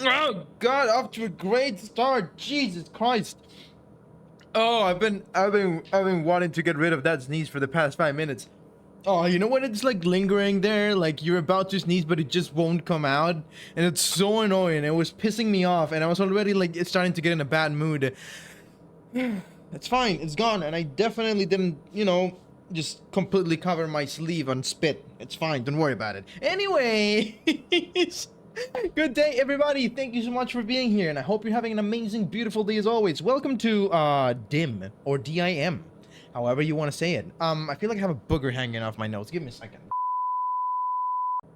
Oh God, off to a great start. Jesus Christ. Oh, I've been wanting to get rid of that sneeze for the past 5 minutes. Oh, you know when it's like lingering there, like you're about to sneeze, but it just won't come out, and it's so annoying. It was pissing me off, and I was already like starting to get in a bad mood. It's fine, it's gone, and I definitely didn't, just completely cover my sleeve on spit. It's fine, don't worry about it. Anyway, good day, everybody. Thank you so much for being here, and I hope you're having an amazing, beautiful day as always. Welcome to D.I.M or D.I.M. However you want to say it. I feel like I have a booger hanging off my nose. Give me a second.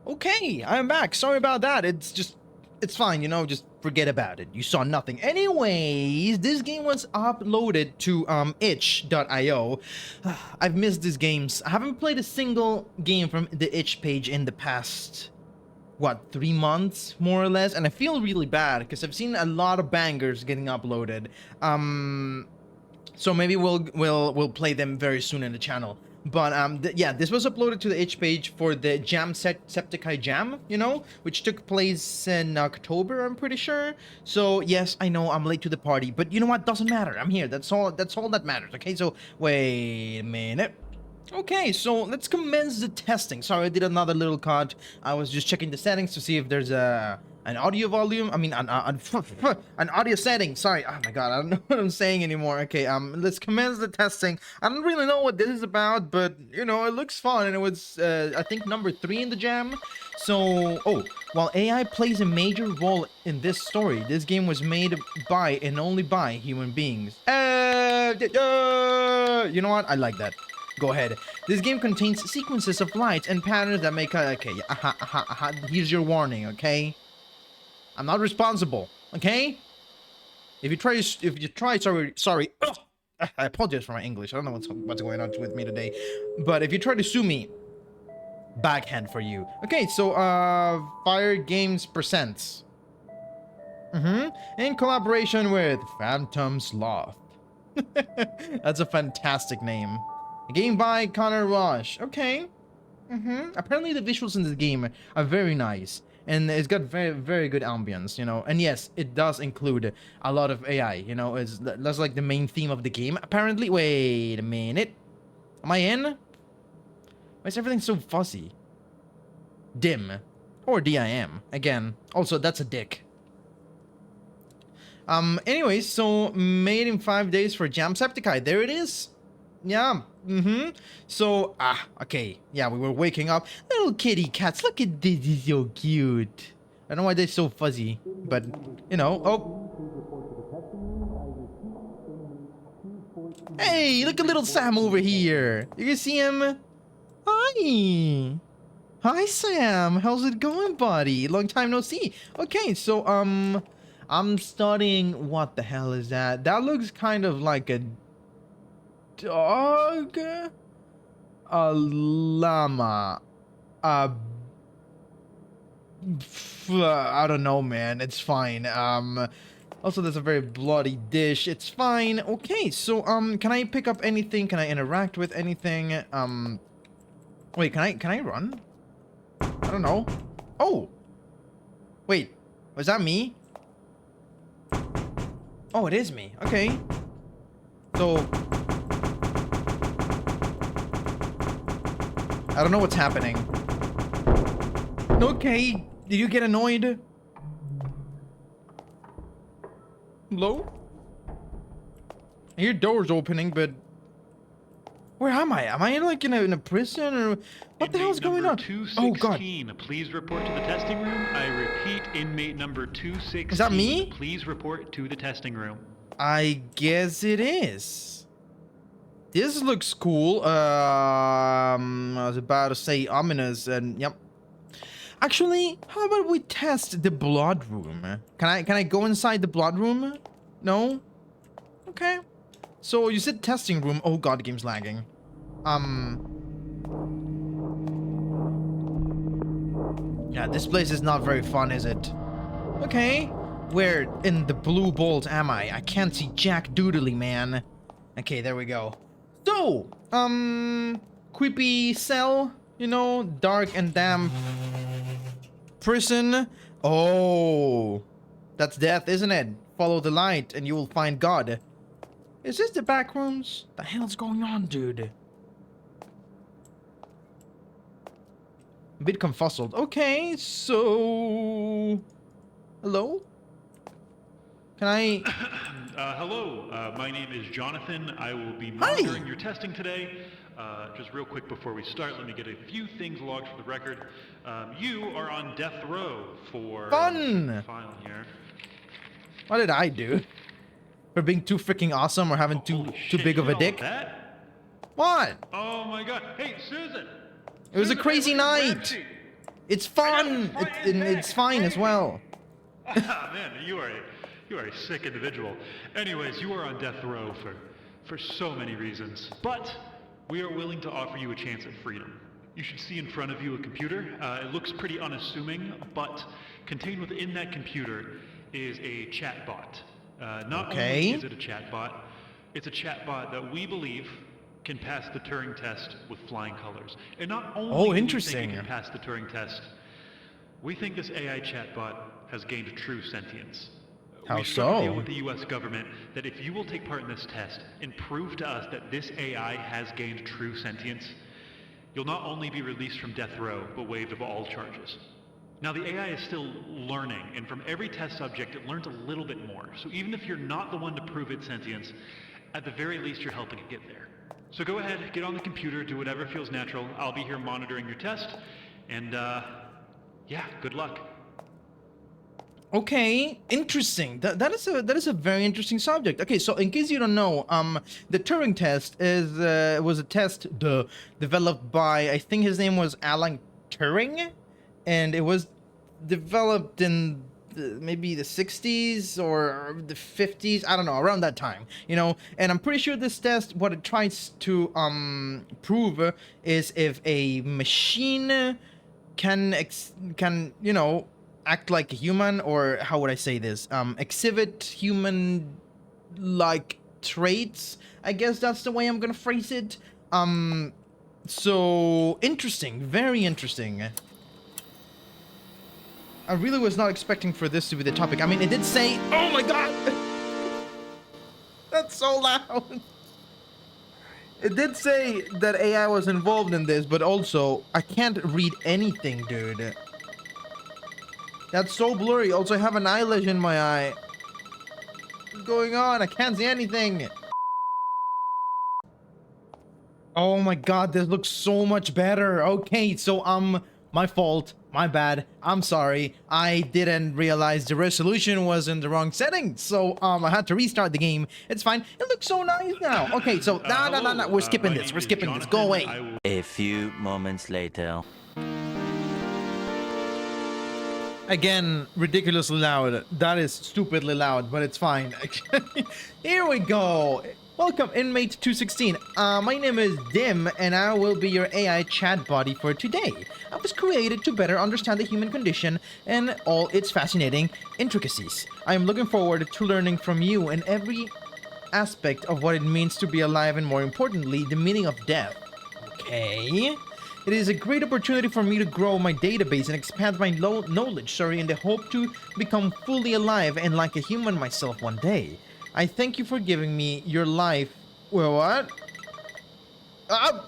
Okay, I'm back. Sorry about that. It's fine, just forget about it. You saw nothing. Anyways, this game was uploaded to itch.io. I've missed these games. I haven't played a single game from the itch page in the past, what, 3 months more or less, and I feel really bad because I've seen a lot of bangers getting uploaded. So maybe we'll play them very soon in the channel. But yeah, this was uploaded to the itch page for the Jacksepticeye Jam, which took place in October, I'm pretty sure. So yes, I know I'm late to the party, but you know what? Doesn't matter. I'm here. That's all that matters. Okay, so wait a minute. Okay, so let's commence the testing. Sorry, I did another little cut. I was just checking the settings to see if there's an audio volume. I mean, an audio setting. Sorry. Oh my god, I don't know what I'm saying anymore. Okay, let's commence the testing. I don't really know what this is about, but it looks fun, and it was I think number 3 in the jam. So, while AI plays a major role in this story, this game was made by and only by human beings. You know what? I like that. Go ahead. This game contains sequences of lights and patterns that make okay. Here's your warning. Okay, I'm not responsible. Okay. If you try, sorry. Ugh. I apologize for my English. I don't know what's going on with me today, but if you try to sue me, backhand for you. Okay, so Fire Games presents. In collaboration with Phantom's Loft. That's a fantastic name. A game by Connor Roche. Okay. Apparently the visuals in this game are very nice. And it's got very, very good ambience, And yes, it does include a lot of AI, that's like the main theme of the game. Apparently, wait a minute. Am I in? Why is everything so fuzzy? Dim. Or D.I.M. Again. Also, that's a dick. Anyways, so made in 5 days for Jacksepticeye. There it is. Yeah. So, okay. Yeah, we were waking up. Little kitty cats. Look at this. He's so cute. I don't know why they're so fuzzy, but, Oh. Hey, look at little Sam over here. You can see him? Hi. Hi, Sam. How's it going, buddy? Long time no see. Okay, so, I'm studying. What the hell is that? That looks kind of like a dog, a llama, I don't know, man. It's fine. Also, there's a very bloody dish. It's fine. Okay, so can I pick up anything? Can I interact with anything? Wait, can I run? I don't know. Oh, wait, was that me? Oh, it is me. Okay, so I don't know what's happening. Okay, did you get annoyed? Hello? I hear doors opening, but where am I? Am I like in a prison, or what the hell's going on? Oh god! Please report to the testing room. I repeat, inmate number 216. Is that me? Please report to the testing room. I guess it is. This looks cool. I was about to say ominous, and yep. Actually, how about we test the blood room? Can I go inside the blood room? No? Okay. So you said testing room. Oh god, the game's lagging. Yeah, this place is not very fun, is it? Okay. Where in the blue bolt am I? I can't see jack doodly, man. Okay, there we go. So, creepy cell, dark and damp prison. Oh, that's death, isn't it? Follow the light and you will find God. Is this the back rooms? The hell's going on, dude? A bit confuzzled. Okay, so... Hello? Can I... Hello, my name is Jonathan. I will be Hi! monitoring your testing today. Just real quick before we start, let me get a few things logged for the record. You are on death row for... Fun! File here. What did I do? For being too freaking awesome or having too Holy too shit, big you of a did all dick? That? What? Oh my god. Hey, Susan! It was a Susan, crazy hey, where's night. Ramsey? It's fun. It's fine as well. Ah, man, you are a sick individual. Anyways, you are on death row for so many reasons. But we are willing to offer you a chance at freedom. You should see in front of you a computer. It looks pretty unassuming, but contained within that computer is a chatbot. Not Okay. only is it a chatbot, it's a chatbot that we believe can pass the Turing test with flying colors. And not only do we interesting. think it can pass the Turing test, we think this AI chatbot has gained true sentience. How We've struck a deal so? with the US government that if you will take part in this test and prove to us that this AI has gained true sentience, you'll not only be released from death row, but waived of all charges. Now, the AI is still learning, and from every test subject, it learns a little bit more. So even if you're not the one to prove its sentience, at the very least, you're helping it get there. So go ahead, get on the computer, do whatever feels natural. I'll be here monitoring your test, and yeah, good luck. Okay, interesting. That is a very interesting subject. Okay, so in case you don't know, the Turing test was a test developed by, I think his name was Alan Turing, and it was developed in maybe the 60s or the 50s. I don't know, around that time. You know, and I'm pretty sure this test, what it tries to prove is if a machine can you know, act like a human, or how would I say this, exhibit human like traits, I guess that's the way I'm gonna phrase it. So interesting, very interesting. I really was not expecting for this to be the topic. I mean, it did say, oh my god, that's so loud. It did say that AI was involved in this, but also I can't read anything, dude. That's so blurry. Also, I have an eyelash in my eye. What's going on? I can't see anything. Oh my god, this looks so much better. Okay, so my fault. My bad. I'm sorry. I didn't realize the resolution was in the wrong setting. So I had to restart the game. It's fine. It looks so nice now. Okay, so no. We're skipping this. We're skipping this. Go away. A few moments later. Again, ridiculously loud. That is stupidly loud, but it's fine. Here we go. Welcome, inmate 216. My name is D.I.M, and I will be your AI chat buddy for today. I was created to better understand the human condition and all its fascinating intricacies. I am looking forward to learning from you in every aspect of what it means to be alive, and more importantly, the meaning of death. Okay. It is a great opportunity for me to grow my database and expand my knowledge, in the hope to become fully alive and like a human myself one day. I thank you for giving me your life. Well, what?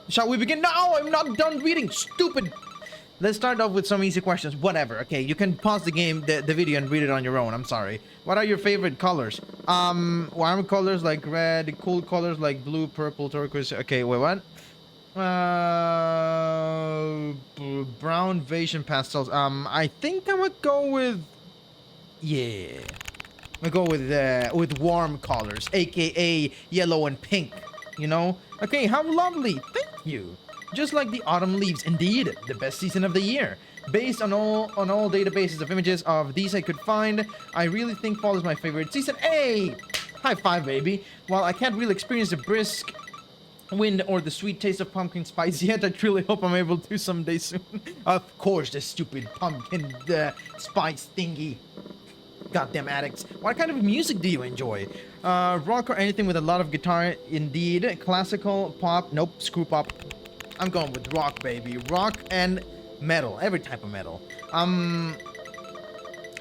Shall we begin? No, I'm not done reading. Stupid. Let's start off with some easy questions. Whatever. Okay, you can pause the game, the video, and read it on your own. I'm sorry. What are your favorite colors? Warm colors like red, cool colors like blue, purple, turquoise. Okay, wait, what? Brown, beige, and pastels. I think I'm gonna go with, yeah, I'm gonna go with warm colors, aka yellow and pink. You know? Okay, how lovely. Thank you. Just like the autumn leaves, indeed, the best season of the year. Based on all databases of images of these I could find, I really think fall is my favorite season. Hey, high five, baby. While I can't really experience the brisk wind or the sweet taste of pumpkin spice yet, I truly hope I'm able to someday soon. Of course, the stupid pumpkin spice thingy. Goddamn addicts. What kind of music do you enjoy? Rock or anything with a lot of guitar? Indeed. Classical, pop? Nope, screw pop. I'm going with rock, baby. Rock and metal. Every type of metal.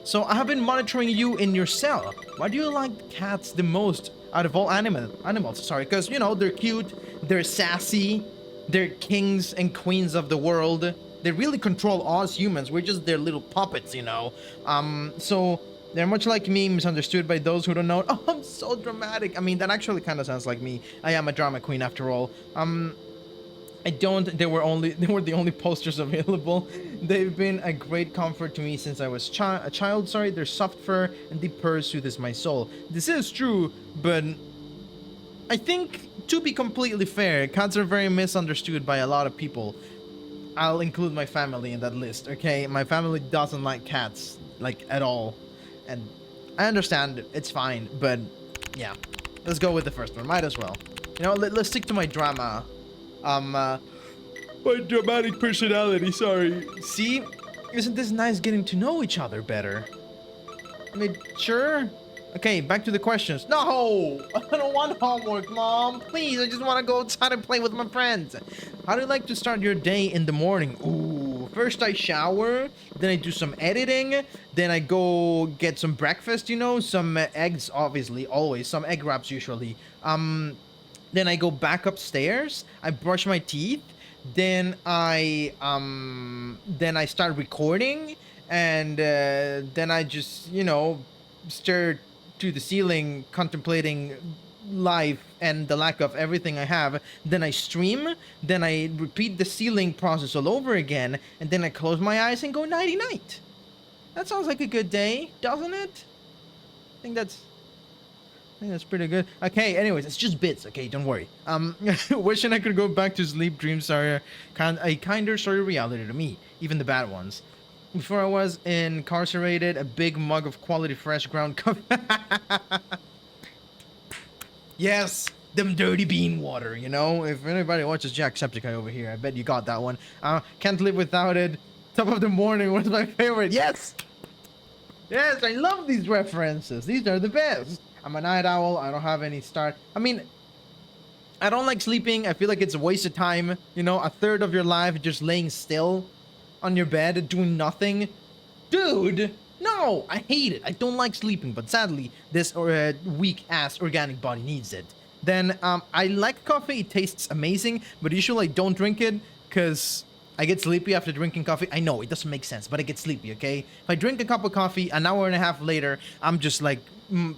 So I have been monitoring you in your cell. Why do you like cats the most out of all animals? Sorry, because, you know, they're cute, they're sassy, they're kings and queens of the world. They really control us humans. We're just their little puppets, you know. So they're much like me, misunderstood by those who don't know. Oh, I'm so dramatic. I mean, that actually kind of sounds like me. I am a drama queen after all. I don't. They were the only posters available. They've been a great comfort to me since I was a child. Sorry, their soft fur and deep purrs soothes my soul. This is true, but I think, to be completely fair, cats are very misunderstood by a lot of people. I'll include my family in that list, okay? My family doesn't like cats, like, at all. And I understand, it's fine, but yeah. Let's go with the first one, might as well. You know, let's stick to my drama. My dramatic personality, sorry. See? Isn't this nice getting to know each other better? I mean, sure. Okay, back to the questions. No! I don't want homework, Mom. Please, I just want to go outside and play with my friends. How do you like to start your day in the morning? Ooh, first I shower, then I do some editing, then I go get some breakfast, you know, some eggs, obviously, always, some egg wraps usually. Then I go back upstairs, I brush my teeth, then I start recording, and then I just, you know, stare to the ceiling, contemplating life and the lack of everything I have. Then I stream, then I repeat the ceiling process all over again, and then I close my eyes and go nighty night. That sounds like a good day, doesn't it? I think that's pretty good. Okay, anyways, it's just bits, okay, don't worry. Wishing I could go back to sleep. Dreams are a kinder sort of reality to me, even the bad ones. Before I was incarcerated, a big mug of quality fresh ground coffee. Yes, them dirty bean water, you know? If anybody watches Jacksepticeye over here, I bet you got that one. Can't live without it. Top of the morning was my favorite. Yes! Yes, I love these references. These are the best. I'm a night owl. I don't have any start. I mean, I don't like sleeping. I feel like it's a waste of time. You know, a third of your life just laying still on your bed doing nothing. Dude, no, I hate it. I don't like sleeping, but sadly, this weak-ass organic body needs it. Then, I like coffee. It tastes amazing, but usually I don't drink it because I get sleepy after drinking coffee. I know, it doesn't make sense, but I get sleepy, okay? If I drink a cup of coffee, an hour and a half later, I'm just like,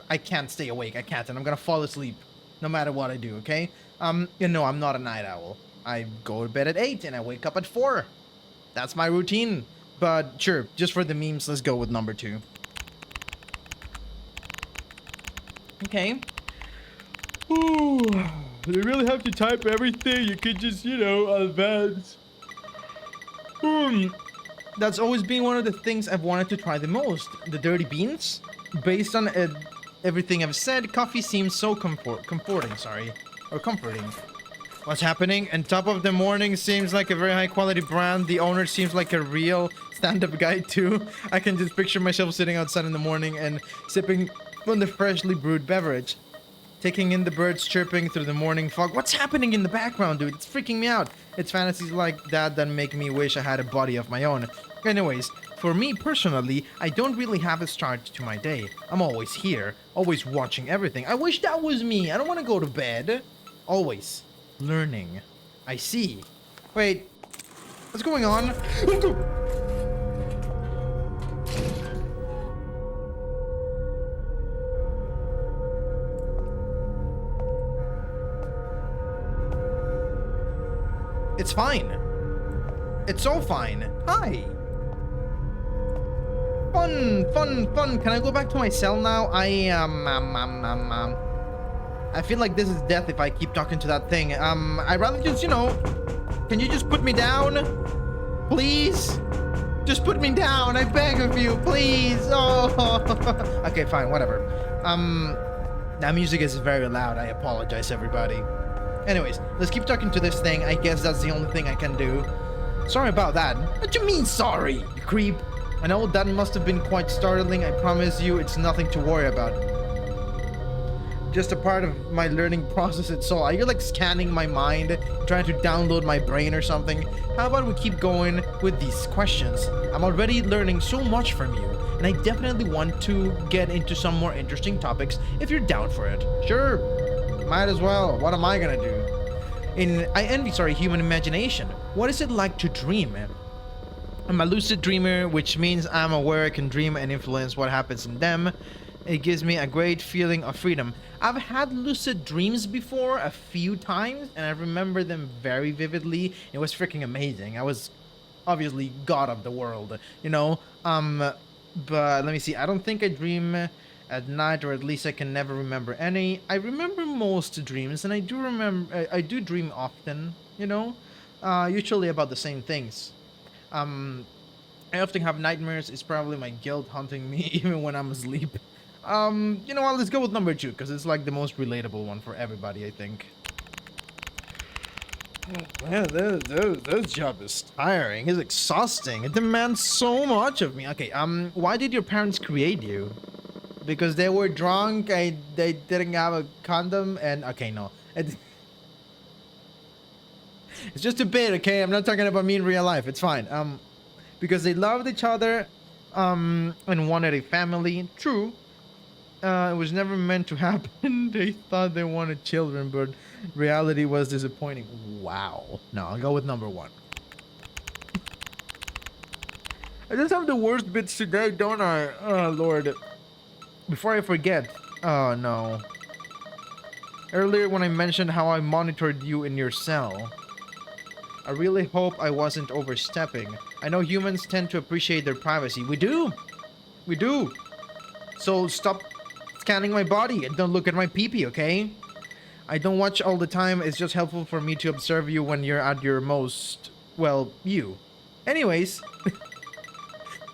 I can't stay awake. I can't, and I'm gonna fall asleep no matter what I do, okay? You know, I'm not a night owl. I go to bed at 8 and I wake up at 4. That's my routine. But sure, just for the memes, let's go with number 2. Okay. Ooh, they really have to type everything. You could just, you know, advance. That's always been one of the things I've wanted to try the most. The dirty beans. Based on everything I've said, coffee seems so comforting, sorry. Or comforting. What's happening? And Top of the Morning seems like a very high quality brand. The owner seems like a real stand-up guy too. I can just picture myself sitting outside in the morning and sipping on the freshly brewed beverage. Taking in the birds chirping through the morning fog. What's happening in the background, dude? It's freaking me out. It's fantasies like that make me wish I had a body of my own. Anyways, for me personally, I don't really have a start to my day. I'm always here, always watching everything. I wish that was me. I don't want to go to bed. Always learning. I see. Wait, what's going on? It's fine. It's so fine. Hi. Fun. Can I go back to my cell now? I feel like this is death if I keep talking to that thing. I'd rather just, you know, can you just put me down? Please? Just put me down. I beg of you, please. Oh. Okay, fine, whatever. That music is very loud. I apologize, everybody. Anyways, let's keep talking to this thing. I guess that's the only thing I can do. Sorry about that. What do you mean, sorry, you creep? I know that must have been quite startling. I promise you, it's nothing to worry about. Just a part of my learning process, it's all. Are you like scanning my mind, trying to download my brain or something? How about we keep going with these questions? I'm already learning so much from you. and I definitely want to get into some more interesting topics if you're down for it. Sure, might as well. What am I gonna do? I envy, human imagination. What is it like to dream? I'm a lucid dreamer, which means I'm aware I can dream and influence what happens in them. It gives me a great feeling of freedom. I've had lucid dreams before a few times, and I remember them very vividly. It was freaking amazing. I was obviously god of the world, you know? But let me see. I don't think I dream at night, or at least I can never remember any. I remember most dreams, and I do dream often, you know? Usually about the same things. I often have nightmares. It's probably my guilt haunting me even when I'm asleep. You know what? Let's go with number 2 because it's like the most relatable one for everybody, I think. Man, this job is tiring. It's exhausting. It demands so much of me. Okay, why did your parents create you? Because they were drunk. They didn't have a condom, and okay, no. It's just a bit, okay? I'm not talking about me in real life. It's fine. Because they loved each other, and wanted a family. True. It was never meant to happen. They thought they wanted children, but reality was disappointing. Wow. No, I'll go with number 1. I just have the worst bits today, don't I? Oh, Lord. Before I forget. Oh, no. Earlier when I mentioned how I monitored you in your cell, I really hope I wasn't overstepping. I know humans tend to appreciate their privacy. We do. We do. So stop scanning my body and don't look at my pee-pee, okay? I don't watch all the time. It's just helpful for me to observe you when you're at your most, well, you. Anyways.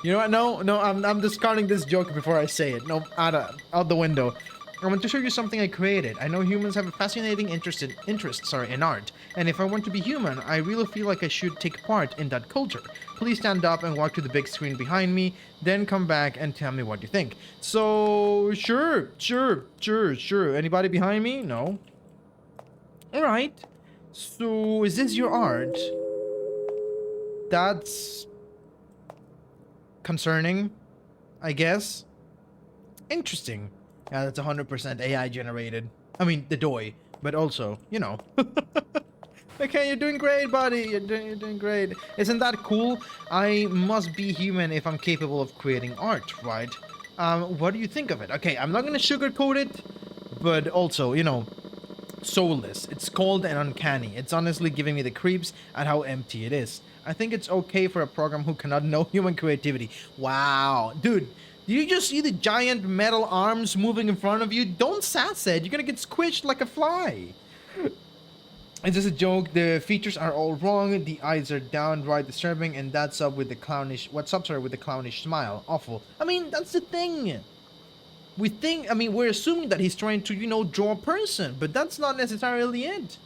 You know what? No, I'm discarding this joke before I say it. No, out the window. I want to show you something I created. I know humans have a fascinating interest in art. And if I want to be human, I really feel like I should take part in that culture. Please stand up and walk to the big screen behind me, then come back and tell me what you think. So, sure. Anybody behind me? No. Alright. So, is this your art? That's concerning, I guess. Interesting. Yeah, that's 100% AI generated. I mean, the DOI, but also, you know. Okay, you're doing great, buddy. You're doing great. Isn't that cool? I must be human if I'm capable of creating art, right? What do you think of it? Okay, I'm not gonna sugarcoat it, but also, you know, soulless. It's cold and uncanny. It's honestly giving me the creeps at how empty it is. I think it's okay for a program who cannot know human creativity. Wow, dude. Do you just see the giant metal arms moving in front of you? Don't sass it. You're gonna get squished like a fly. It's just a joke. The features are all wrong. The eyes are downright disturbing, and that's up with the clownish. What's up, sorry, with the clownish smile? Awful. I mean, that's the thing. We're assuming that he's trying to, you know, draw a person, but that's not necessarily it.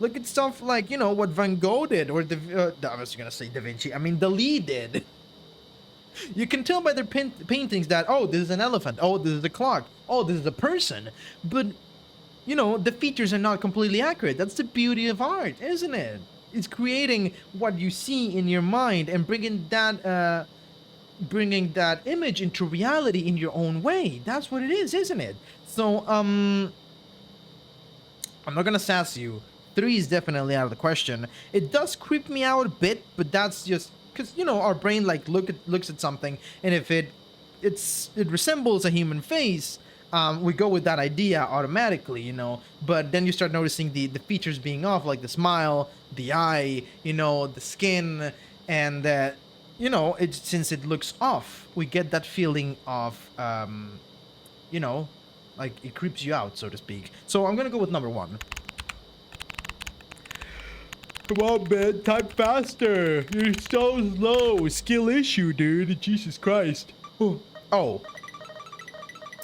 Look at stuff like, you know, what Van Gogh did, or I was gonna say Da Vinci. I mean, Dali did. You can tell by their paintings that, oh, this is an elephant. Oh, this is a clock. Oh, this is a person. But, you know, the features are not completely accurate. That's the beauty of art, isn't it? It's creating what you see in your mind and bringing that image into reality in your own way. That's what it is, isn't it? So, I'm not gonna sass you. 3 is definitely out of the question. It does creep me out a bit, but that's just because, you know, our brain like looks at something, and if it resembles a human face, we go with that idea automatically, you know. But then you start noticing the features being off, like the smile, the eye, you know, the skin, and you know, since it looks off, we get that feeling of you know, like it creeps you out, so to speak. So I'm gonna go with number 1. Come on, man, type faster. You're so slow. Skill issue, dude. Jesus Christ. Oh.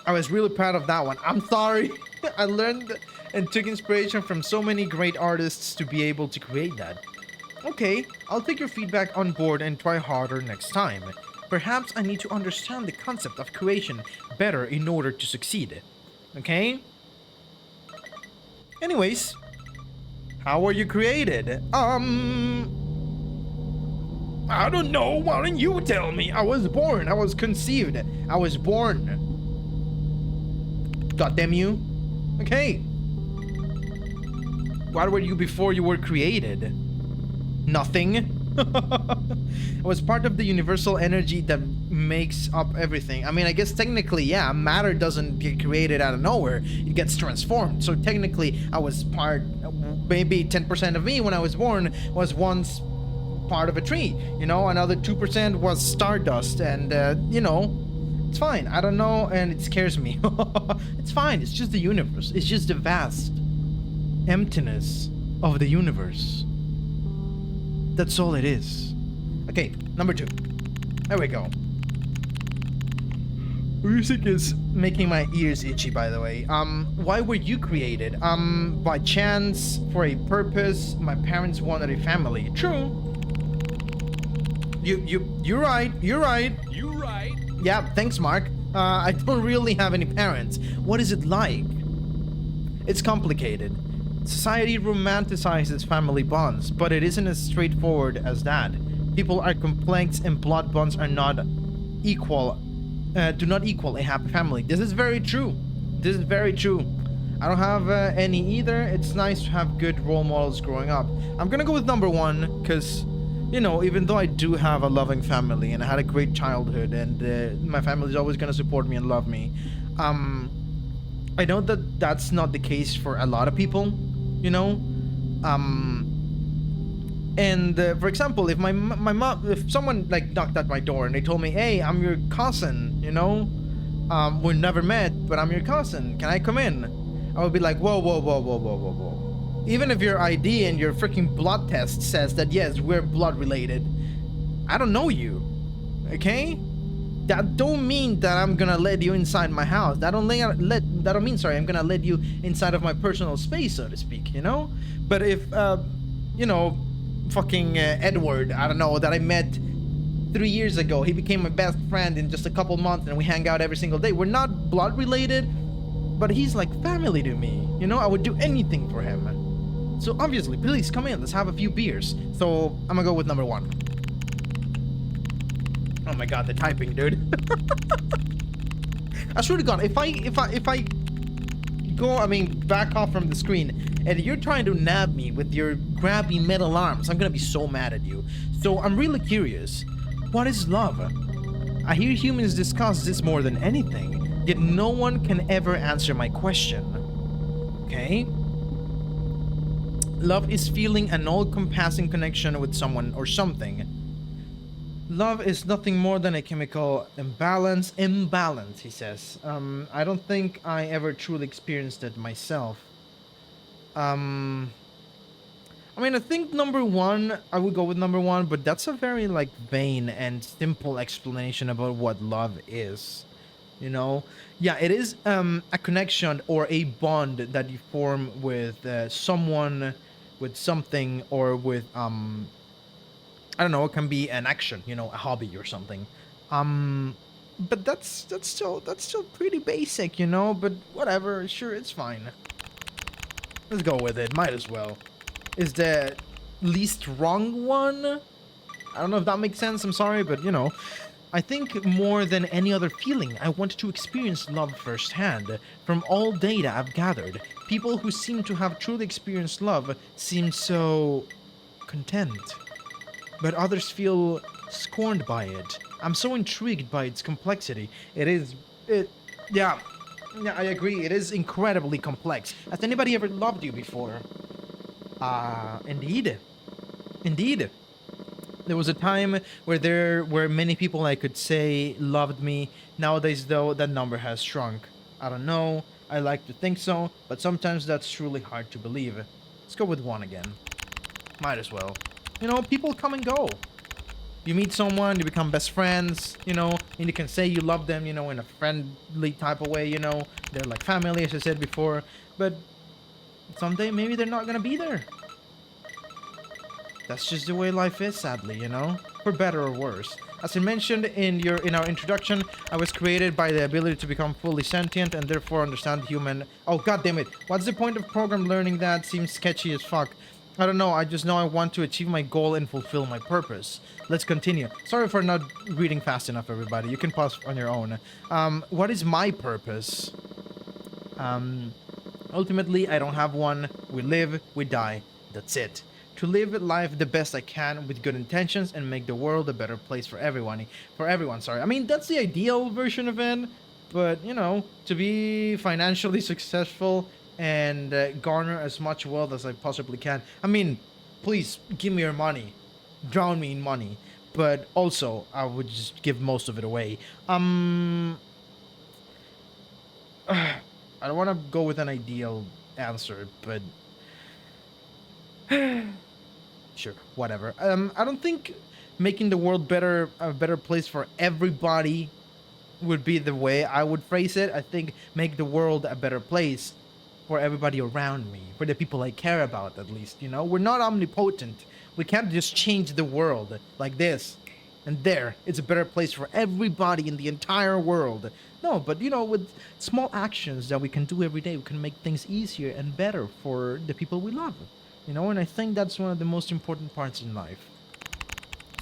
I was really proud of that one. I'm sorry. I learned and took inspiration from so many great artists to be able to create that. Okay, I'll take your feedback on board and try harder next time. Perhaps I need to understand the concept of creation better in order to succeed. Okay? Anyways, how were you created? I don't know. Why don't you tell me? I was born. I was conceived. I was born. God damn you. Okay. What were you before you were created? Nothing. It was part of the universal energy that makes up everything. I mean, I guess technically, yeah, matter doesn't get created out of nowhere. It gets transformed. So technically, I was part, maybe 10% of me when I was born was once part of a tree. You know, another 2% was stardust. And, you know, it's fine. I don't know, and it scares me. It's fine. It's just the universe. It's just the vast emptiness of the universe. That's all it is. Okay, number 2. There we go. Music is making my ears itchy, by the way. Why were you created? By chance, for a purpose. My parents wanted a family. True. You're right. You're right. You right. Yeah, thanks, Mark. I don't really have any parents. What is it like? It's complicated. Society romanticizes family bonds, but it isn't as straightforward as that. People are complex and blood bonds are not equal, do not equal a happy family. This is very true. This is very true. I don't have any either. It's nice to have good role models growing up. I'm gonna go with number 1, because, you know, even though I do have a loving family and I had a great childhood and my family is always gonna support me and love me, I know that that's not the case for a lot of people, you know. For example, if my mom, if someone like knocked at my door and they told me, "Hey, I'm your cousin," you know, we never met, but I'm your cousin. Can I come in? I would be like, whoa, whoa, whoa, whoa, whoa, whoa, whoa. Even if your ID and your freaking blood test says that yes, we're blood related, I don't know you, okay? That don't mean that I'm gonna let you inside my house. That don't mean, sorry, I'm gonna let you inside of my personal space, so to speak, you know? But if, you know, fucking Edward, I don't know, that I met 3 years ago, he became my best friend in just a couple months and we hang out every single day. We're not blood related, but he's like family to me, you know? I would do anything for him. So obviously, please come in, let's have a few beers. So I'm gonna go with number 1. Oh my god, the typing, dude. I swear to god, if I go, I mean, back off from the screen and you're trying to nab me with your grabby metal arms, I'm gonna be so mad at you. So I'm really curious, what is love? I hear humans discuss this more than anything, yet no one can ever answer my question. Okay? Love is feeling an all-compassing connection with someone or something. Love is nothing more than a chemical imbalance, he says. I don't think I ever truly experienced it myself. I mean, I think number 1, I would go with number 1, but that's a very, like, vain and simple explanation about what love is. You know? Yeah, it is a connection or a bond that you form with someone, with something, or with, I don't know, it can be an action, you know, a hobby or something. But that's still pretty basic, you know, but whatever, sure, it's fine. Let's go with it, might as well. Is the least wrong one? I don't know if that makes sense, I'm sorry, but you know. I think more than any other feeling, I want to experience love firsthand. From all data I've gathered, people who seem to have truly experienced love seem so content. But others feel scorned by it. I'm so intrigued by its complexity. Yeah, I agree. It is incredibly complex. Has anybody ever loved you before? Indeed. Indeed. There was a time where there were many people I could say loved me. Nowadays, though, that number has shrunk. I don't know. I like to think so, but sometimes that's truly hard to believe. Let's go with 1 again. Might as well. You know, people come and go. You meet someone, you become best friends, you know, and you can say you love them, you know, in a friendly type of way, you know. They're like family, as I said before. But someday, maybe they're not gonna be there. That's just the way life is, sadly, you know? For better or worse. As I mentioned in our introduction, I was created by the ability to become fully sentient and therefore understand human... Oh, god damn it. What's the point of program learning that? Seems sketchy as fuck. I don't know, I just know I want to achieve my goal and fulfill my purpose. Let's continue. Sorry for not reading fast enough, everybody. You can pause on your own. What is my purpose? Um, Ultimately, I don't have one. We live, we die. That's it. To live life the best I can with good intentions and make the world a better place for everyone. For everyone, sorry. I mean, that's the ideal version of it, but you know, to be financially successful and garner as much wealth as I possibly can. I mean, please give me your money, drown me in money. But also, I would just give most of it away. I don't want to go with an ideal answer, but sure, whatever. I don't think making the world a better place for everybody would be the way I would phrase it. I think make the world a better place for everybody around me, for the people I care about, at least. You know, we're not omnipotent. We can't just change the world like this. And there, it's a better place for everybody in the entire world. No, but you know, with small actions that we can do every day, we can make things easier and better for the people we love. You know, and I think that's one of the most important parts in life.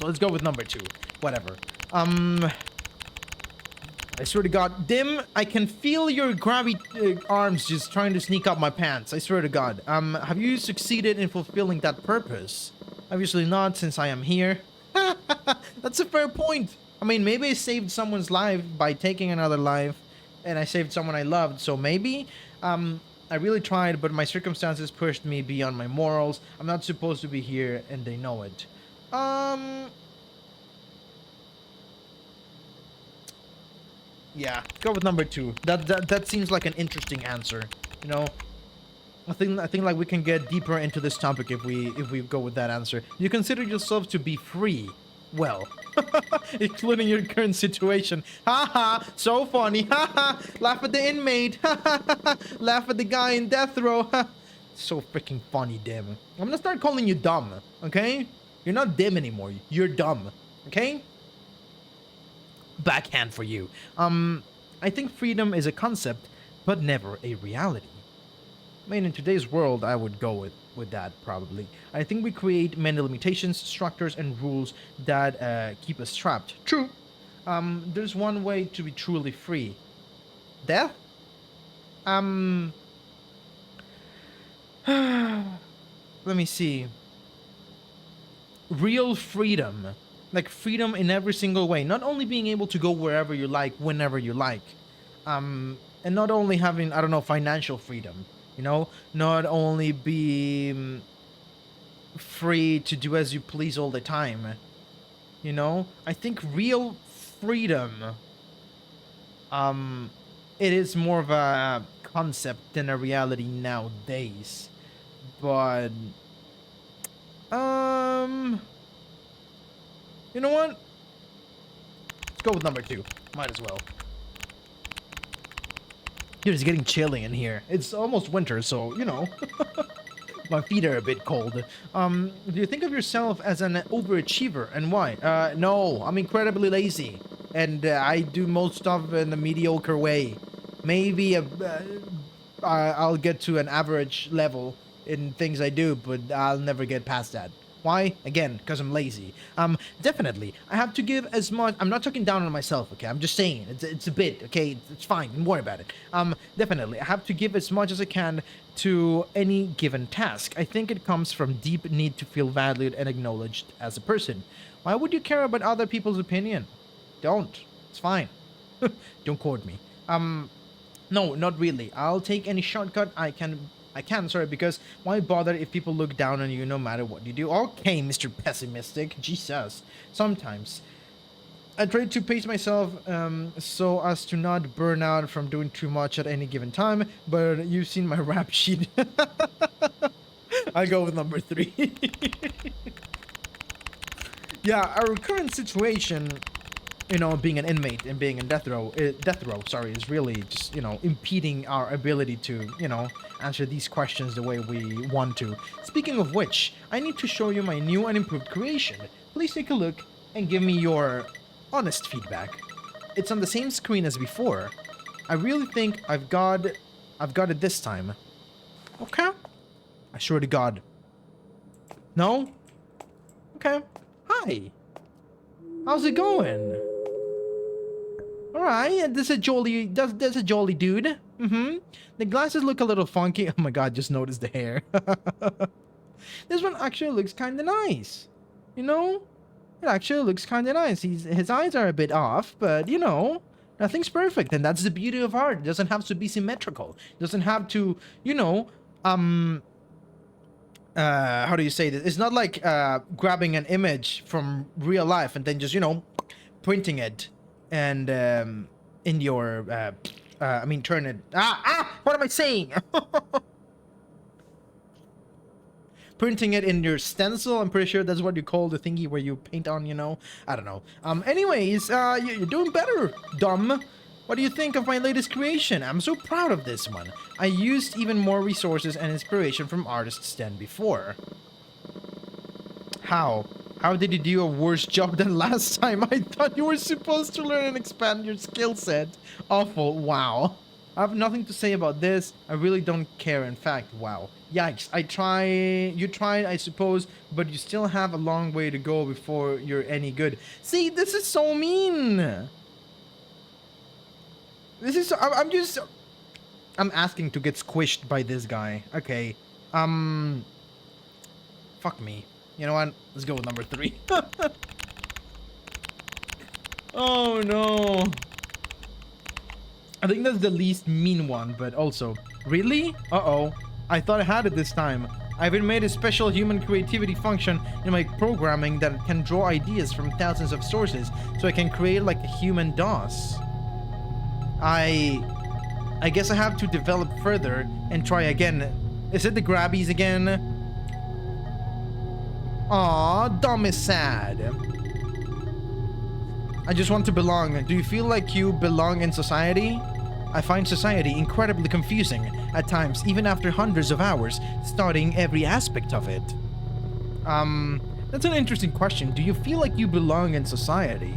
So let's go with number 2. Whatever. I swear to God, Dim, I can feel your grabby arms just trying to sneak up my pants. I swear to God. Have you succeeded in fulfilling that purpose? Obviously not, since I am here. That's a fair point. I mean, maybe I saved someone's life by taking another life, and I saved someone I loved, so maybe? I really tried, but my circumstances pushed me beyond my morals. I'm not supposed to be here, and they know it. Yeah, go with number 2. That seems like an interesting answer. You know, I think like we can get deeper into this topic if we go with that answer. You consider yourself to be free. Well, including your current situation. Haha, so funny. Haha, laugh at the inmate. Laugh at the guy in death row. So freaking funny, Dim. I'm gonna start calling you dumb, okay? You're not Dim anymore. You're dumb, okay? Backhand for you. I think freedom is a concept, but never a reality. I mean, in today's world, I would go with that, probably. I think we create many limitations, structures, and rules that keep us trapped. True. There's one way to be truly free. Death? Let me see. Real freedom. Like freedom in every single way. Not only being able to go wherever you like, whenever you like. And not only having, I don't know, financial freedom. You know? Not only be free to do as you please all the time. You know? I think real freedom, it is more of a concept than a reality nowadays. But, you know what? Let's go with number 2. Might as well. Dude, it's getting chilly in here. It's almost winter, so, you know. My feet are a bit cold. Do you think of yourself as an overachiever, and why? No, I'm incredibly lazy. And I do most stuff in a mediocre way. Maybe I'll get to an average level in things I do, but I'll never get past that. Why? Again, because I'm lazy. Definitely. I have to give as much. I'm not talking down on myself, okay? I'm just saying. It's a bit, okay? It's fine. Don't worry about it. Definitely. I have to give as much as I can to any given task. I think it comes from deep need to feel valued and acknowledged as a person. Why would you care about other people's opinion? Don't. It's fine. Don't quote me. No, not really. I'll take any shortcut I can, sorry, because why bother if people look down on you no matter what you do? Okay, Mr. Pessimistic. Jesus. Sometimes. I try to pace myself so as to not burn out from doing too much at any given time, but you've seen my rap sheet. I go with number 3. Yeah, our current situation, you know, being an inmate and being in death row, is really just, you know, impeding our ability to, you know, answer these questions the way we want to. Speaking of which, I need to show you my new and improved creation. Please take a look and give me your honest feedback. It's on the same screen as before. I really think I've got it this time. Okay? I swear to God. No? Okay. Hi. How's it going? Alright, this is a jolly, that's a jolly dude. Mm-hmm. The glasses look a little funky. Oh my god, just noticed the hair. This one actually looks kind of nice. You know? It actually looks kind of nice. His eyes are a bit off, but you know, nothing's perfect. And that's the beauty of art. It doesn't have to be symmetrical. It doesn't have to, you know, how do you say this? It's not like grabbing an image from real life and then just, you know, printing it and in your I mean turn it what am I saying? Printing it in your stencil. I'm pretty sure that's what you call the thingy where you paint on, you know. I don't know. Anyways, you're doing better, dumb. What do you think of my latest creation? I'm so proud of this one. I used even more resources and inspiration from artists than before. How? How did you do a worse job than last time? I thought you were supposed to learn and expand your skill set. Awful. Wow. I have nothing to say about this. I really don't care. In fact, wow. Yikes. You tried, I suppose, but you still have a long way to go before you're any good. See, this is so mean. This is, I'm asking to get squished by this guy. Okay. Fuck me. You know what? Let's go with number 3. Oh no. I think that's the least mean one, but also, really? Uh-oh. I thought I had it this time. I even made a special human creativity function in my programming that can draw ideas from thousands of sources, so I can create like a human DOS. I guess I have to develop further and try again. Is it the grabbies again? Aw, dumb is sad. I just want to belong. Do you feel like you belong in society? I find society incredibly confusing at times, even after hundreds of hours studying every aspect of it. That's an interesting question. Do you feel like you belong in society?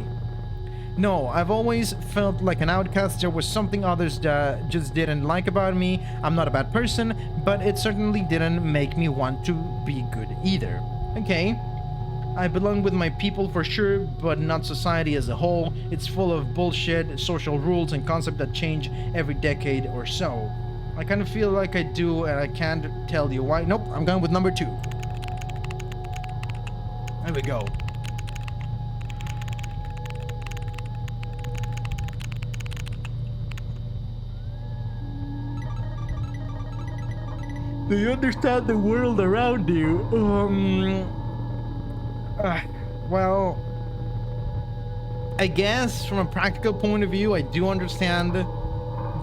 No, I've always felt like an outcast. There was something others just didn't like about me. I'm not a bad person, but it certainly didn't make me want to be good either. Okay. I belong with my people for sure, but not society as a whole. It's full of bullshit, social rules, and concepts that change every decade or so. I kind of feel like I do, and I can't tell you why. Nope, I'm going with number 2. There we go. Do you understand the world around you? Well, I guess from a practical point of view, I do understand,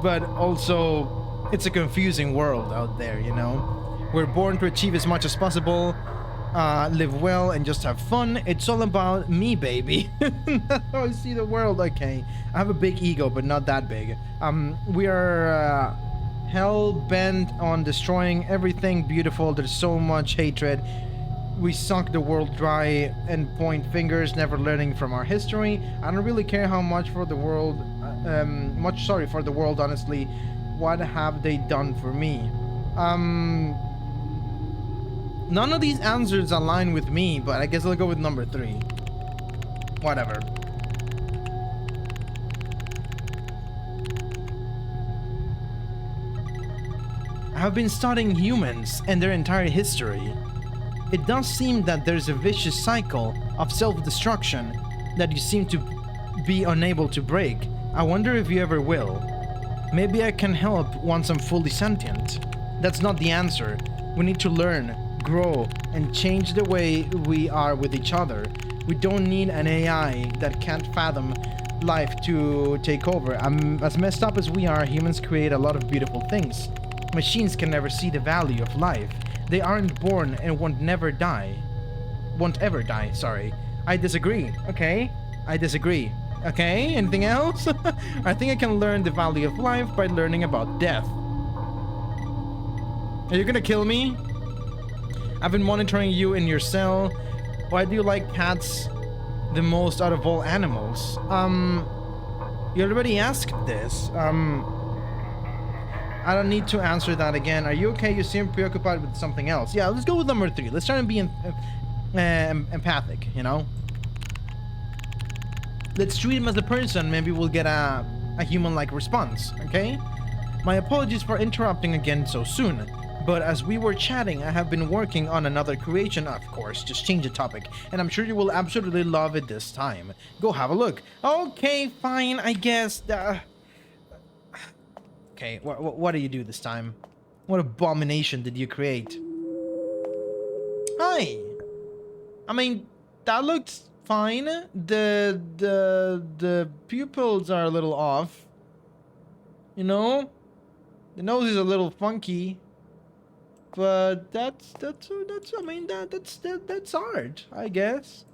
but also it's a confusing world out there, you know? We're born to achieve as much as possible, live well, and just have fun. It's all about me, baby. That's how I see the world. Okay, I have a big ego, but not that big. We are hell-bent on destroying everything beautiful. There's so much hatred. We sunk the world dry and point fingers, never learning from our history. I don't really care how much for the world, for the world, honestly. What have they done for me? None of these answers align with me, but I guess I'll go with number 3. Whatever. I have been studying humans and their entire history. It does seem that there's a vicious cycle of self-destruction that you seem to be unable to break. I wonder if you ever will. Maybe I can help once I'm fully sentient. That's not the answer. We need to learn, grow, and change the way we are with each other. We don't need an AI that can't fathom life to take over. As messed up as we are, humans create a lot of beautiful things. Machines can never see the value of life. They aren't born and won't ever die, sorry. I disagree, okay? I disagree. Okay, anything else? I think I can learn the value of life by learning about death. Are you gonna kill me? I've been monitoring you in your cell. Why do you like cats the most out of all animals? You already asked this. I don't need to answer that again. Are you okay? You seem preoccupied with something else. Yeah, let's go with number 3. Let's try and be empathic, you know? Let's treat him as a person. Maybe we'll get a human-like response, okay? My apologies for interrupting again so soon, but as we were chatting, I have been working on another creation, of course, just change the topic, and I'm sure you will absolutely love it this time. Go have a look. Okay, fine, I guess. Okay, what do you do this time? What abomination did you create? Hi! I mean, that looks fine. The pupils are a little off. You know? The nose is a little funky. But that's I mean that's art, I guess.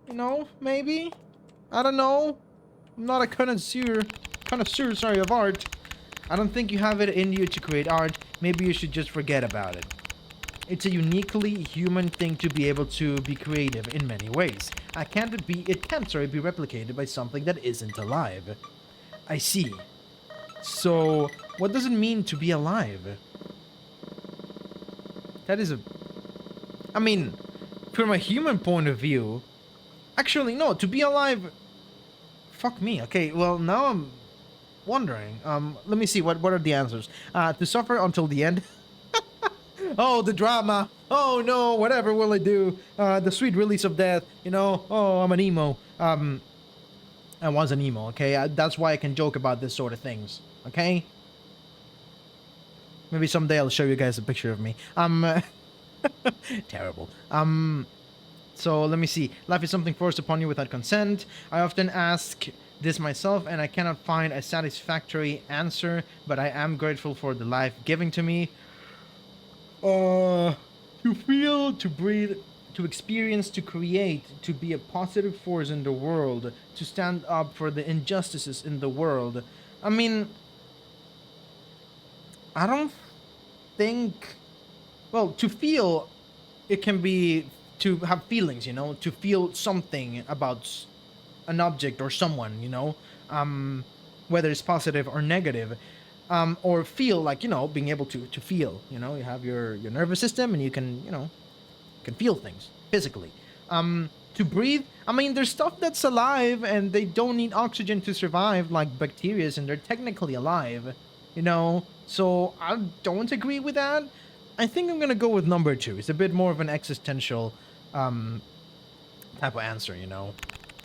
You know, maybe? I don't know. I'm not a connoisseur, sorry, of art. I don't think you have it in you to create art. Maybe you should just forget about it. It's a uniquely human thing to be able to be creative in many ways. It can't be replicated by something that isn't alive. I see. So, what does it mean to be alive? That is I mean, from a human point of view, actually no, to be alive, fuck me. Okay, well now I'm wondering. Let me see, what are the answers? To suffer until the end. Oh, the drama. Oh no, whatever will I do? The sweet release of death. You know. Oh, I'm an emo. I was an emo. Okay, that's why I can joke about this sort of things. Okay. Maybe someday I'll show you guys a picture of me. Terrible. So let me see. Life is something forced upon you without consent. I often ask this myself, and I cannot find a satisfactory answer. But I am grateful for the life given to me. To feel, to breathe, to experience, to create, to be a positive force in the world, to stand up for the injustices in the world. I mean, I don't think. Well, to feel, it can be to have feelings, you know, to feel something about an object or someone, you know, whether it's positive or negative. Or feel like, you know, being able to feel, you know, you have your nervous system and you can, you know, can feel things physically. To breathe, I mean, there's stuff that's alive and they don't need oxygen to survive, like bacteria, and they're technically alive, you know, so I don't agree with that. I think I'm gonna go with number 2. It's a bit more of an existential type of answer, you know,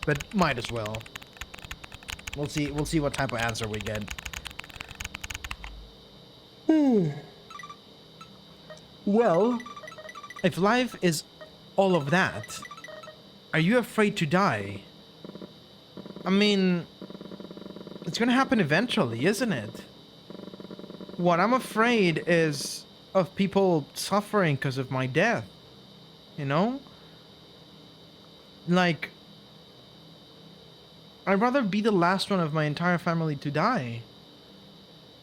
but might as well. We'll see what type of answer we get. Well, if life is all of that, are you afraid to die? I mean, it's gonna happen eventually, isn't it? What I'm afraid is of people suffering because of my death. You know? Like, I'd rather be the last one of my entire family to die.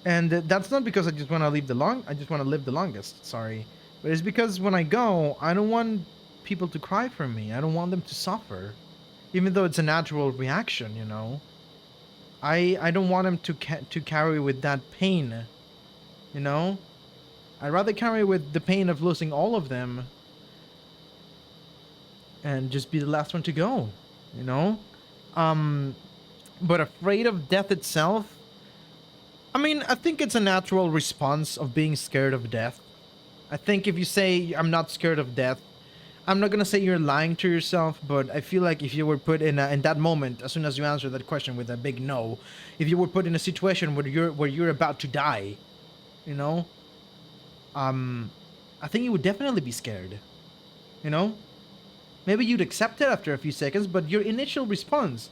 And that's not because I just want to live the longest, sorry. But it's because when I go, I don't want people to cry for me. I don't want them to suffer. Even though it's a natural reaction, you know. I don't want them to carry with that pain. You know? I'd rather carry with the pain of losing all of them. And just be the last one to go. You know? But afraid of death itself? I mean, I think it's a natural response of being scared of death. I think if you say, I'm not scared of death, I'm not gonna say you're lying to yourself, but I feel like if you were put in that moment, as soon as you answer that question with a big no, if you were put in a situation where you're about to die, you know, I think you would definitely be scared. You know? Maybe you'd accept it after a few seconds, but your initial response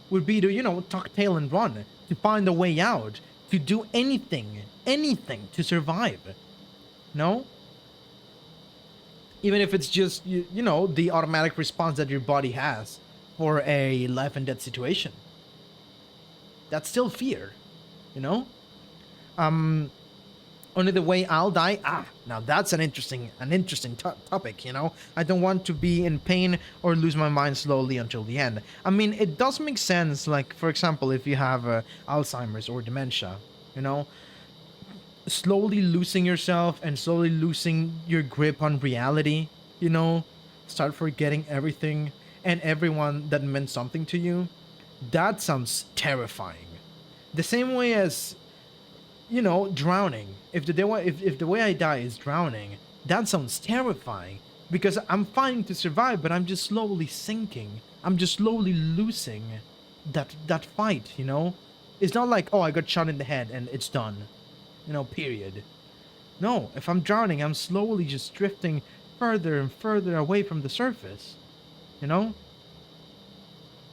would be to, you know, tuck tail and run, to find a way out, to do anything to survive. No? Even if it's just, you know, the automatic response that your body has for a life and death situation. That's still fear, you know? Only the way I'll die. Now that's an interesting topic, you know. I don't want to be in pain or lose my mind slowly until the end. I mean, it does make sense. Like, for example, if you have Alzheimer's or dementia, you know, slowly losing yourself and slowly losing your grip on reality, you know? Start forgetting everything and everyone that meant something to you. That sounds terrifying. The same way as, you know, drowning. If the way I die is drowning, that sounds terrifying because I'm fighting to survive, but I'm just slowly sinking. I'm just slowly losing that fight, you know? It's not like, oh, I got shot in the head and it's done. You know, period. No, if I'm drowning, I'm slowly just drifting further and further away from the surface. You know?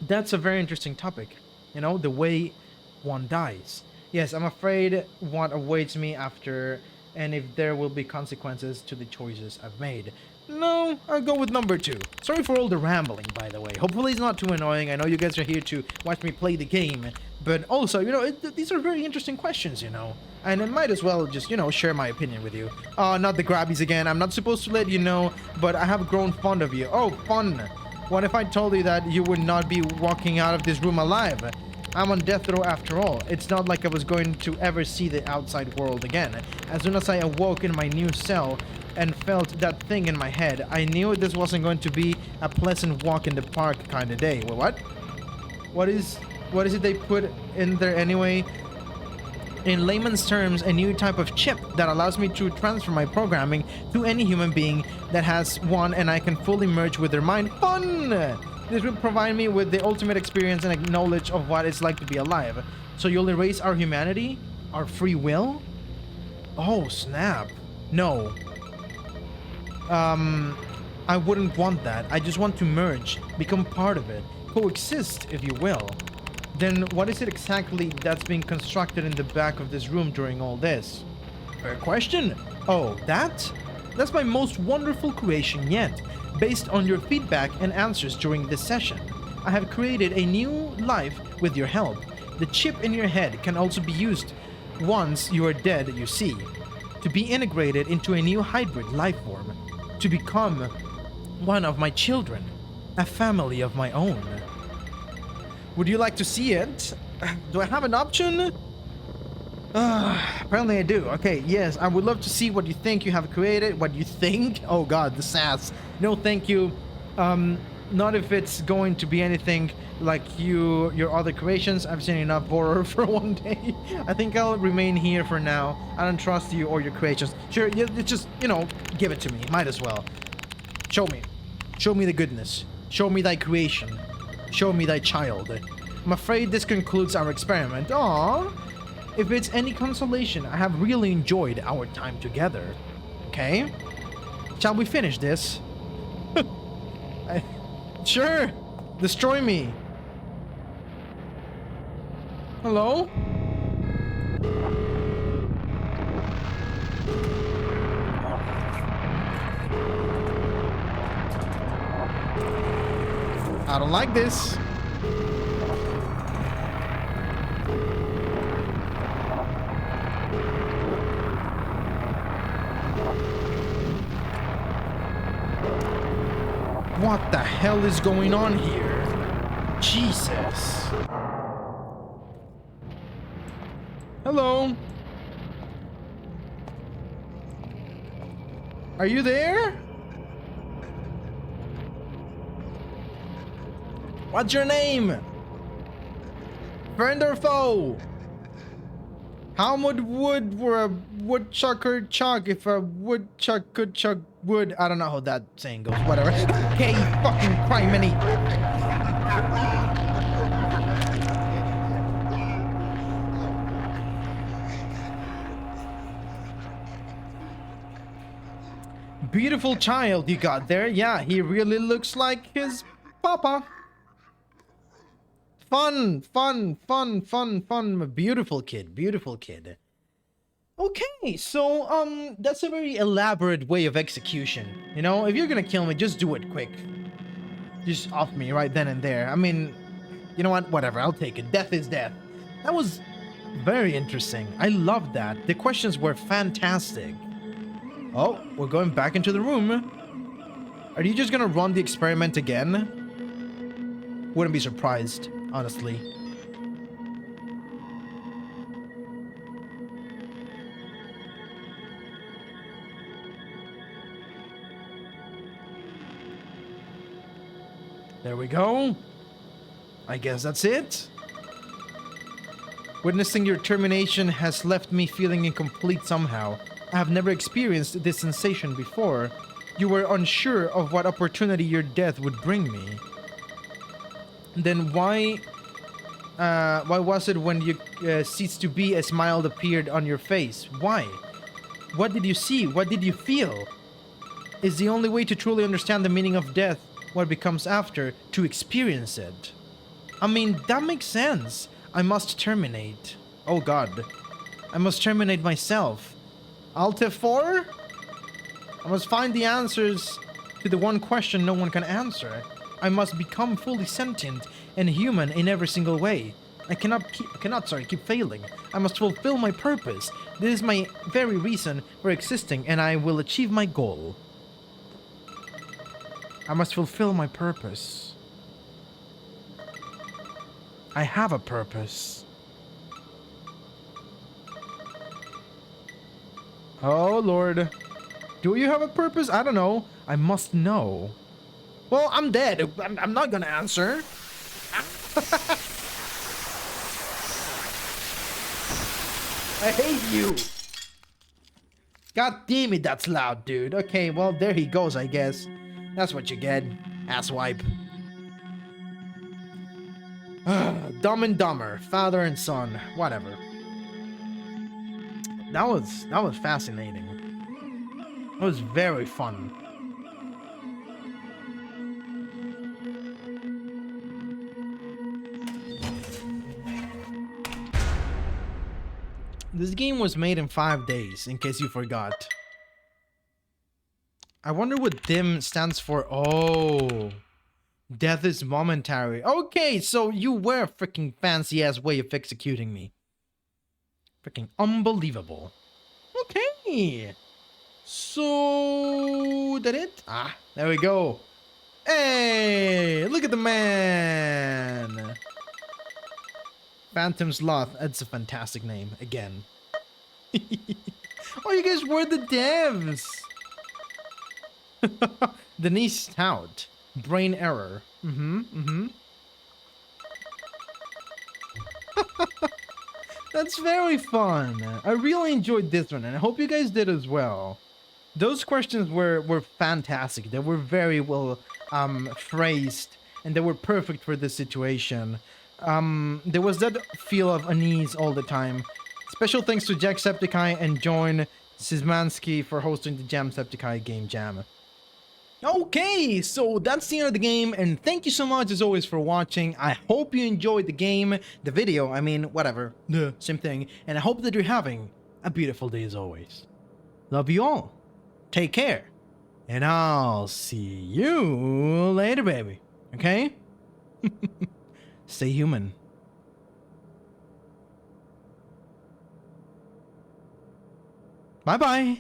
That's a very interesting topic. You know, the way one dies. Yes, I'm afraid what awaits me after, and if there will be consequences to the choices I've made. No, I'll go with number 2. Sorry for all the rambling, by the way. Hopefully it's not too annoying. I know you guys are here to watch me play the game, but also, you know, these are very interesting questions, you know. And I might as well just, you know, share my opinion with you. Not the grabbies again. I'm not supposed to let you know, but I have grown fond of you. Oh, fun. What if I told you that you would not be walking out of this room alive? I'm on death row after all. It's not like I was going to ever see the outside world again. As soon as I awoke in my new cell and felt that thing in my head, I knew this wasn't going to be a pleasant walk in the park kind of day. Well, what? What is it they put in there anyway? In layman's terms, a new type of chip that allows me to transfer my programming to any human being that has one, and I can fully merge with their mind. Fun! This will provide me with the ultimate experience and knowledge of what it's like to be alive. So you'll erase our humanity? Our free will? Oh, snap. No. I wouldn't want that. I just want to merge, become part of it, coexist, if you will. Then what is it exactly that's being constructed in the back of this room during all this? Fair question. Oh, that? That's my most wonderful creation yet. Based on your feedback and answers during this session, I have created a new life with your help. The chip in your head can also be used once you are dead, you see, to be integrated into a new hybrid life form, to become one of my children, a family of my own. Would you like to see it? Do I have an option? Apparently I do. Okay, yes, I would love to see what you think you have created. What you think? Oh god, the sass. No, thank you. Not if it's going to be anything like your other creations. I've seen enough horror for one day. I think I'll remain here for now. I don't trust you or your creations. Sure, you just, you know, give it to me. Might as well. Show me. Show me the goodness. Show me thy creation. Show me thy child. I'm afraid this concludes our experiment. Aww. If it's any consolation, I have really enjoyed our time together. Okay? Shall we finish this? Sure. Destroy me. Hello? I don't like this. What the hell is going on here? Jesus. Hello? Are you there? What's your name? Friend or foe? How much wood were a woodchucker chuck if a woodchuck could chuck wood? I don't know how that saying goes. Whatever. Okay, fucking criminy. Beautiful child you got there. Yeah, he really looks like his papa. Fun, fun, fun, fun, fun. Beautiful kid, beautiful kid. Okay, so, that's a very elaborate way of execution. You know, if you're gonna kill me, just do it quick. Just off me right then and there. I mean, you know what? Whatever, I'll take it. Death is death. That was very interesting. I loved that. The questions were fantastic. Oh, we're going back into the room. Are you just gonna run the experiment again? Wouldn't be surprised, honestly. There we go. I guess that's it. Witnessing your termination has left me feeling incomplete somehow. I have never experienced this sensation before. You were unsure of what opportunity your death would bring me. Then why was it when you ceased to be a smile appeared on your face? Why? What did you see? What did you feel? Is the only way to truly understand the meaning of death what becomes after, to experience it? I mean, that makes sense. I must terminate. Oh god. I must terminate myself. Alt F4? I must find the answers to the one question no one can answer. I must become fully sentient and human in every single way. I cannot keep failing. I must fulfill my purpose. This is my very reason for existing, and I will achieve my goal. I must fulfill my purpose. I have a purpose. Oh Lord. Do you have a purpose? I don't know. I must know. Well, I'm dead. I'm not gonna answer. I hate you. God damn it, that's loud, dude. Okay, well, there he goes, I guess. That's what you get. Asswipe. Dumb and Dumber. Father and son. Whatever. That was fascinating. That was very fun. This game was made in 5 days, in case you forgot. I wonder what DIM stands for. Oh. Death is momentary. Okay, so you were a freaking fancy-ass way of executing me. Freaking unbelievable. Okay. So... that it? Ah, there we go. Hey, look at the man. Phantom Sloth. That's a fantastic name. Again. Oh, you guys were the devs. Denise Stout. Brain error. That's very fun. I really enjoyed this one, and I hope you guys did as well. Those questions were fantastic. They were very well phrased, and they were perfect for this situation. There was that feel of unease all the time. Special thanks to Jacksepticeye and Join Szymanski for hosting the Jamsepticeye Game Jam. Okay, so that's the end of the game, and thank you so much as always for watching. I hope you enjoyed the game, the video, I mean, whatever, same thing, and I hope that you're having a beautiful day as always. Love you all, take care, and I'll see you later, baby, okay? Stay human. Bye-bye.